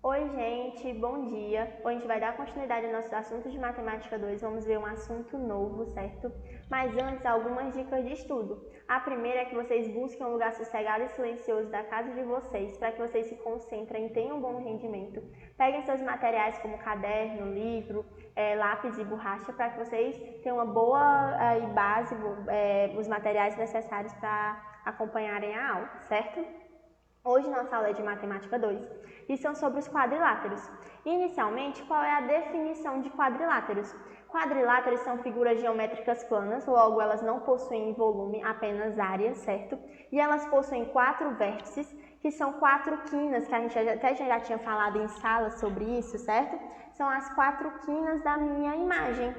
Oi, gente, bom dia. Hoje a gente vai dar continuidade aos nossos assuntos de Matemática 2, vamos ver um assunto novo, certo? Mas antes, algumas dicas de estudo. A primeira é que vocês busquem um lugar sossegado e silencioso da casa de vocês, para que vocês se concentrem e tenham um bom rendimento. Peguem seus materiais como caderno, livro, lápis e borracha, para que vocês tenham uma boa base, os materiais necessários para acompanharem a aula, certo? Hoje nossa aula é de Matemática 2 e são sobre os quadriláteros. Inicialmente, qual é a definição de quadriláteros? Quadriláteros são figuras geométricas planas, logo elas não possuem volume, apenas área, certo? E elas possuem 4 vértices, que são 4 quinas, que a gente até já tinha falado em sala sobre isso, certo? São as 4 quinas da minha imagem.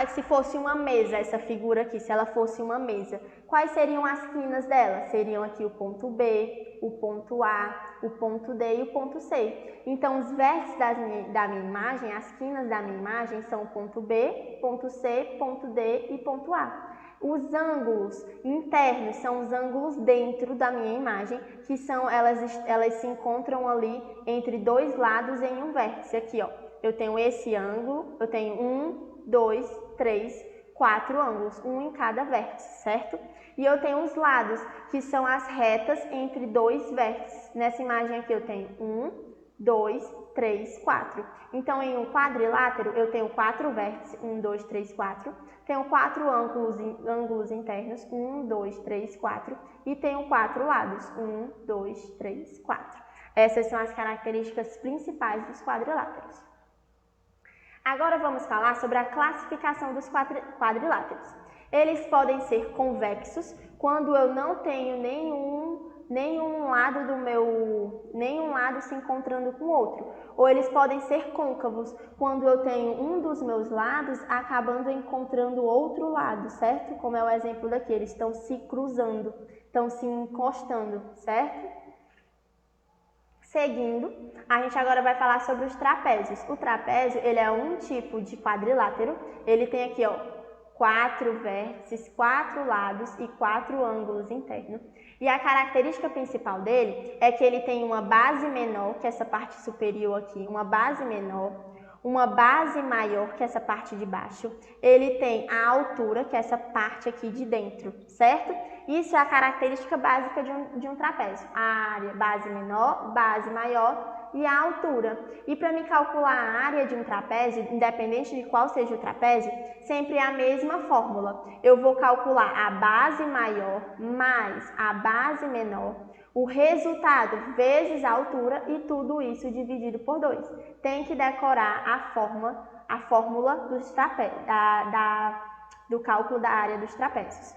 Se fosse uma mesa, essa figura aqui, se ela fosse uma mesa, quais seriam as quinas dela? Seriam aqui o ponto B, o ponto A, o ponto D e o ponto C. Então, os vértices da minha imagem, as quinas da minha imagem são o ponto B, ponto C, ponto D e ponto A. Os ângulos internos são os ângulos dentro da minha imagem, que são, elas se encontram ali entre dois lados em um vértice. Aqui, ó, eu tenho esse ângulo, eu tenho 2, 3, 4 ângulos, um em cada vértice, certo? E eu tenho os lados, que são as retas entre dois vértices. Nessa imagem aqui eu tenho 1, 2, 3, 4. Então, em um quadrilátero, eu tenho 4 vértices, 1, 2, 3, 4. Tenho 4 ângulos internos, 1, 2, 3, 4. E tenho 4 lados, 1, 2, 3, 4. Essas são as características principais dos quadriláteros. Agora vamos falar sobre a classificação dos quadriláteros. Eles podem ser convexos quando eu não tenho nenhum lado se encontrando com o outro. Ou eles podem ser côncavos quando eu tenho um dos meus lados acabando encontrando outro lado, certo? Como é o exemplo daqui, eles estão se cruzando, estão se encostando, certo? Seguindo, a gente agora vai falar sobre os trapézios. O trapézio, ele é um tipo de quadrilátero. Ele tem aqui, ó, 4 vértices, 4 lados e 4 ângulos internos. E a característica principal dele é que ele tem uma base menor, que é essa parte superior aqui, uma base menor, uma base maior, que é essa parte de baixo. Ele tem a altura, que é essa parte aqui de dentro, certo? Isso é a característica básica de um trapézio. A área, base menor, base maior e a altura. E para me calcular a área de um trapézio, independente de qual seja o trapézio, sempre é a mesma fórmula. Eu vou calcular a base maior mais a base menor, o resultado vezes a altura e tudo isso dividido por 2. Tem que decorar a fórmula do cálculo da área dos trapézios.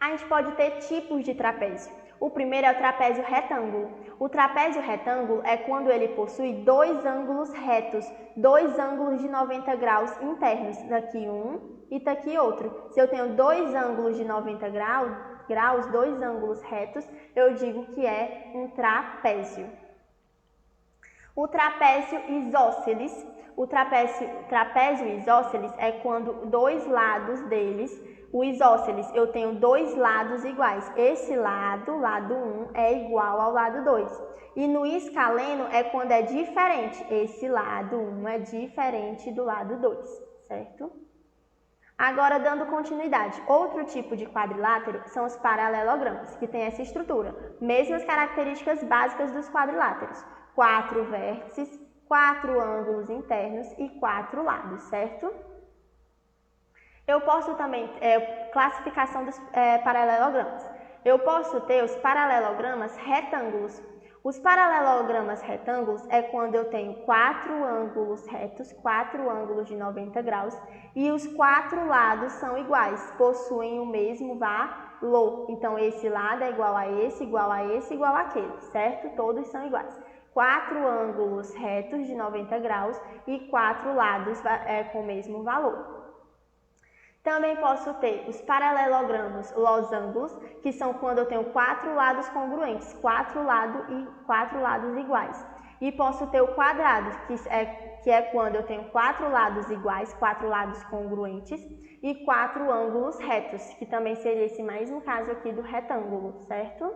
A gente pode ter tipos de trapézio. O primeiro é o trapézio retângulo. O trapézio retângulo é quando ele possui 2 ângulos retos, 2 ângulos de 90 graus internos, daqui um e daqui outro. Se eu tenho 2 ângulos de 90 graus, 2 ângulos retos, eu digo que é um trapézio. O trapézio isósceles. O trapézio isósceles é quando 2 lados deles, o isósceles, eu tenho 2 lados iguais. Esse lado 1, é igual ao lado 2. E no escaleno é quando é diferente. Esse lado 1 é diferente do lado 2, certo? Agora, dando continuidade, outro tipo de quadrilátero são os paralelogramas, que tem essa estrutura. Mesmas características básicas dos quadriláteros. 4 vértices, 4 ângulos internos e 4 lados, certo? Eu posso também, classificação dos paralelogramas. Eu posso ter os paralelogramas retângulos. Os paralelogramas retângulos é quando eu tenho 4 ângulos retos, 4 ângulos de 90 graus e os 4 lados são iguais, possuem o mesmo valor. Então, esse lado é igual a esse, igual a esse, igual àquele, certo? Todos são iguais. 4 ângulos retos de 90 graus e 4 lados com o mesmo valor. Também posso ter os paralelogramas losangos, que são quando eu tenho 4 lados congruentes, 4 lados iguais. E posso ter o quadrado, que é quando eu tenho 4 lados iguais, 4 lados congruentes e 4 ângulos retos, que também seria esse mesmo caso aqui do retângulo, certo?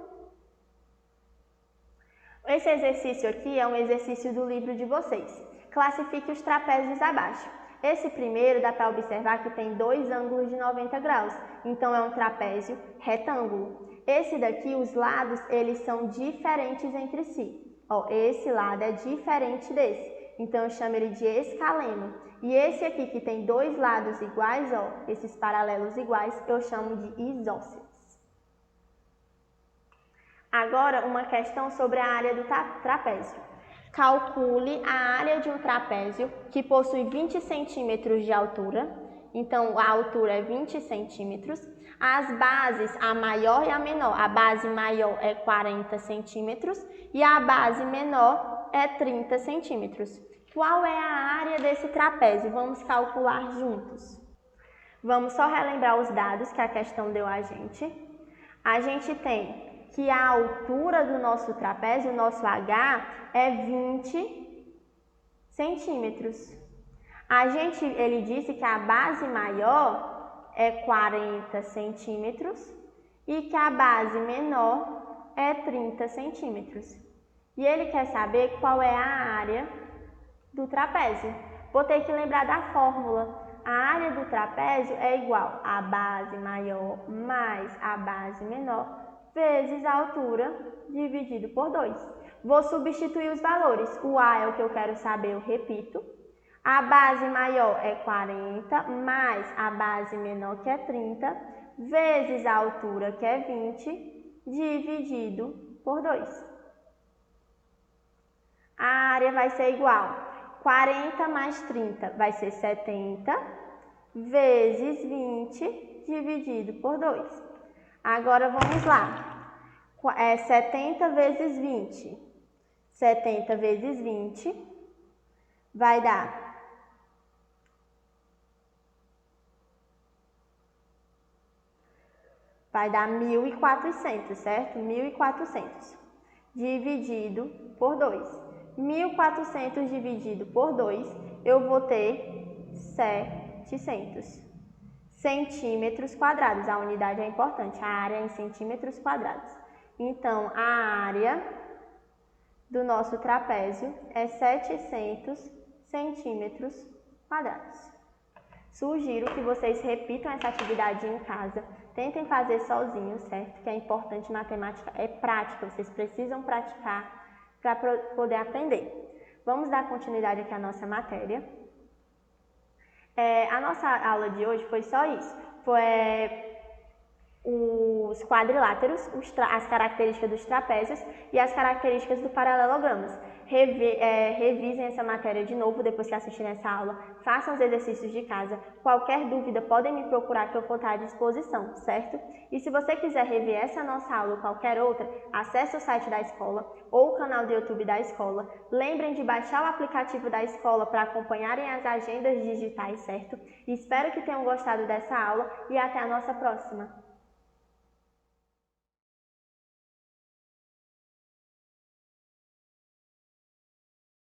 Esse exercício aqui é um exercício do livro de vocês. Classifique os trapézios abaixo. Esse primeiro dá para observar que tem dois ângulos de 90 graus, então é um trapézio retângulo. Esse daqui, os lados, eles são diferentes entre si. Ó, esse lado é diferente desse, então eu chamo ele de escaleno. E esse aqui que tem dois lados iguais, ó, esses paralelos iguais, eu chamo de isósceles. Agora, uma questão sobre a área do trapézio. Calcule a área de um trapézio que possui 20 centímetros de altura. Então, a altura é 20 centímetros. As bases, a maior e a menor. A base maior é 40 centímetros e a base menor é 30 centímetros. Qual é a área desse trapézio? Vamos calcular juntos. Vamos só relembrar os dados que a questão deu a gente. A gente tem que a altura do nosso trapézio, o nosso H, é 20 centímetros. Ele disse que a base maior é 40 centímetros e que a base menor é 30 centímetros. E ele quer saber qual é a área do trapézio. Vou ter que lembrar da fórmula. A área do trapézio é igual a base maior mais a base menor vezes a altura dividido por 2. Vou substituir os valores. O A é o que eu quero saber, eu repito. A base maior é 40 mais a base menor, que é 30, vezes a altura, que é 20, dividido por 2. A área vai ser igual 40 mais 30 vai ser 70, vezes 20, dividido por 2. Agora vamos lá. 70 vezes 20. 70 vezes 20 vai dar 1.400, certo? 1.400 dividido por 2. 1.400 dividido por 2, eu vou ter 700 centímetros quadrados. A unidade é importante, a área é em centímetros quadrados. Então, a área do nosso trapézio é 700 centímetros quadrados. Sugiro que vocês repitam essa atividade em casa. Tentem fazer sozinhos, certo? Que é importante, matemática é prática, vocês precisam praticar para poder aprender. Vamos dar continuidade aqui à nossa matéria. A nossa aula de hoje foi só isso. Foi os quadriláteros, as características dos trapézios e as características dos paralelogramas. Revisem essa matéria de novo depois que assistirem essa aula. Façam os exercícios de casa. Qualquer dúvida, podem me procurar que eu vou estar à disposição, certo? E se você quiser rever essa nossa aula ou qualquer outra, acesse o site da escola ou o canal do YouTube da escola. Lembrem de baixar o aplicativo da escola para acompanharem as agendas digitais, certo? E espero que tenham gostado dessa aula e até a nossa próxima.